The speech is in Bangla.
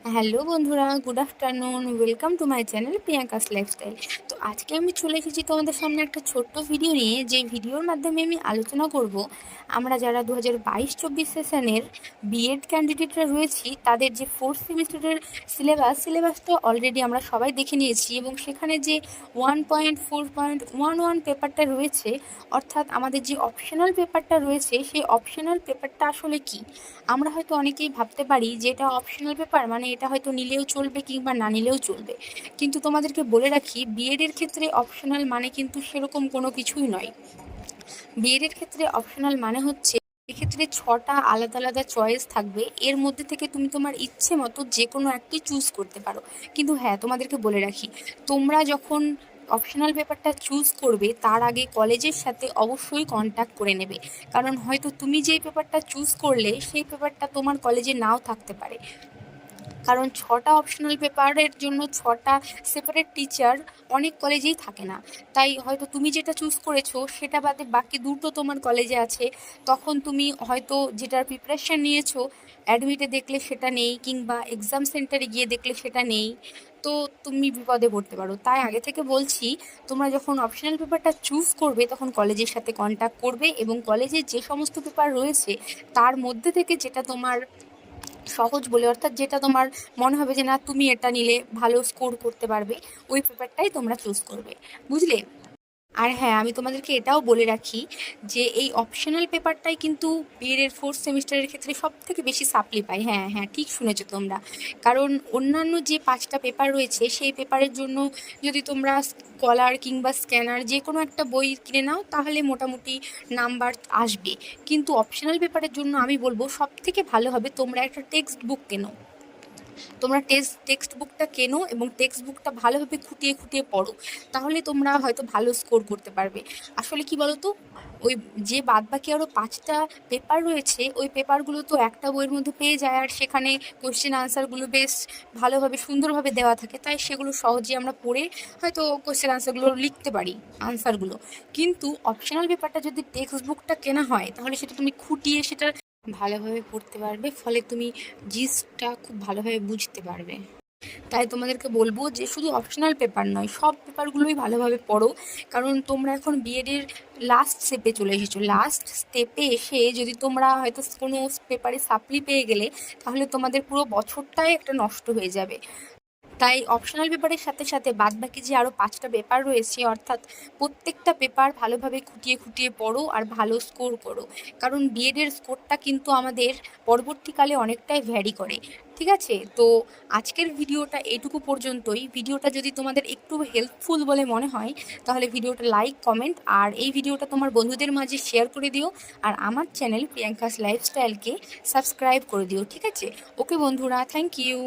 হ্যালো বন্ধুরা, good afternoon. Welcome to my channel Priyanka's lifestyle. তো আজকে আমি চলে এসেছি তোমাদের সামনে একটা ছোট্ট ভিডিও নিয়ে, যে ভিডিওর মাধ্যমে আমি আলোচনা করব আমরা যারা 2022-24 সেশনের বিএড ক্যান্ডিডেটরা রয়েছি তাদের যে ফোর্থ সেমিস্টারের সিলেবাসটা অলরেডি আমরা সবাই দেখে নিয়েছি, এবং সেখানে যে 1.4.11 পেপারটা রয়েছে, অর্থাৎ আমাদের যে অপশনাল পেপারটা রয়েছে, সেই অপশনাল পেপারটা আসলে কি। আমরা হয়তো অনেকেই ভাবতে পারি যে এটা অপশনাল পেপার, মানে এটা হয়তো নিলেও চলবে কিংবা না নিলেও চলবে, কিন্তু তোমাদেরকে বলে রাখি বিএড এর ক্ষেত্রে অপশনাল মানে কিন্তু সেরকম কোনো কিছুই নয়। বিএড এর ক্ষেত্রে অপশনাল মানে হচ্ছে এক্ষেত্রে 6টা আলাদা আলাদা চয়েস থাকবে, এর মধ্যে থেকে তুমি তোমার ইচ্ছে মতো যে কোনো একটি চুজ করতে পারো। কিন্তু হ্যাঁ, তোমাদেরকে বলে রাখি, তোমরা যখন অপশনাল পেপারটা চুজ করবে তার আগে কলেজের সাথে অবশ্যই কন্ট্যাক্ট করে নেবে, কারণ হয়তো তুমি যেই পেপারটা চুজ করলে সেই পেপারটা তোমার কলেজে নাও থাকতে পারে। কারণ 6টা অপশনাল পেপারের জন্য 6টা সেপারেট টিচার অনেক কলেজেই থাকে না। তাই হয়তো তুমি যেটা চুজ করেছো সেটা বাদে বাকি দুটো তোমার কলেজে আছে, তখন তুমি হয়তো যেটার প্রিপারেশান নিয়েছো অ্যাডমিটে দেখলে সেটা নেই, কিংবা এক্সাম সেন্টারে গিয়ে দেখলে সেটা নেই। তো তুমি বিপদে পড়তে পারো। তাই আগে থেকে বলছি, তোমরা যখন অপশনাল পেপারটা চুজ করবে তখন কলেজের সাথে কন্ট্যাক্ট করবে, এবং কলেজের যে সমস্ত পেপার রয়েছে তার মধ্যে থেকে যেটা তোমার সহজ বলে, অর্থাৎ যেটা তোমার মনে হবে যে না তুমি এটা নিলে ভালো স্কোর করতে পারবে, ওই পেপারটাই তোমরা চুজ করবে। বুঝলে? আর হ্যাঁ, আমি তোমাদেরকে এটাও বলে রাখি যে এই অপশনাল পেপারটাই কিন্তু বিএড এর ফোর্থ সেমিস্টারের ক্ষেত্রে সব থেকে বেশি সাপ্লি পায়। হ্যাঁ হ্যাঁ, ঠিক শুনেছো তোমরা। কারণ অন্যান্য যে 5টা পেপার রয়েছে সেই পেপারের জন্য যদি তোমরা স্কলার কিংবা স্ক্যানার যে কোনো একটা বই কিনে নাও তাহলে মোটামুটি নাম্বার আসবে, কিন্তু অপশনাল পেপারের জন্য আমি বলবো সব থেকে ভালো হবে তোমরা একটা টেক্সট বুক কেনো। তোমরা টেক্সট বুকটা কেনো এবং টেক্সট বুকটা ভালোভাবে খুঁটিয়ে খুঁটিয়ে পড়ো, তাহলে তোমরা হয়তো ভালো স্কোর করতে পারবে। আসলে কি বলো তো, ওই যে বাদবাকি আরও 5টা পেপার রয়েছে ওই পেপারগুলো তো একটা বইয়ের মধ্যে পেয়ে যায়, আর সেখানে কোশ্চেন আনসারগুলো বেশ ভালোভাবে সুন্দরভাবে দেওয়া থাকে, তাই সেগুলো সহজে আমরা পড়ে হয়তো কোশ্চেন আনসারগুলো লিখতে পারি, আনসারগুলো। কিন্তু অপশনাল পেপারটা যদি টেক্সট বুকটা কেনা হয় তাহলে সেটা তুমি খুঁটিয়ে সেটা ভালোভাবে পড়তে পারবে, ফলে তুমি জিসটা খুব ভালোভাবে বুঝতে পারবে। তাই তোমাদেরকে বলবো যে শুধু অপশনাল পেপার নয়, সব পেপারগুলোই ভালোভাবে পড়ো। কারণ তোমরা এখন বিএডের লাস্ট স্টেপে চলে এসেছো। লাস্ট স্টেপে এসে যদি তোমরা হয়তো কোনো পেপারে সাপ্লি পেয়ে গেলে তাহলে তোমাদের পুরো বছরটাই একটা নষ্ট হয়ে যাবে। তাই অপশনাল পেপারের সাথে সাথে বাদবাকি যে আরও 5টা পেপার রয়েছে, অর্থাৎ প্রত্যেকটা পেপার ভালোভাবে খুঁটিয়ে খুঁটিয়ে পড়ো আর ভালো স্কোর করো। কারণ বিএডের স্কোরটা কিন্তু আমাদের পরবর্তীকালে অনেকটাই ভ্যারি করে। ঠিক আছে? তো আজকের ভিডিওটা এইটুকু পর্যন্তই। ভিডিওটা যদি তোমাদের একটু হেল্পফুল বলে মনে হয় তাহলে ভিডিওটা লাইক, কমেন্ট আর এই ভিডিওটা তোমার বন্ধুদের মাঝে শেয়ার করে দিও। আর আমার চ্যানেল প্রিয়াঙ্কাস লাইফস্টাইলকে সাবস্ক্রাইব করে দিও। ঠিক আছে? ওকে বন্ধুরা, থ্যাংক ইউ।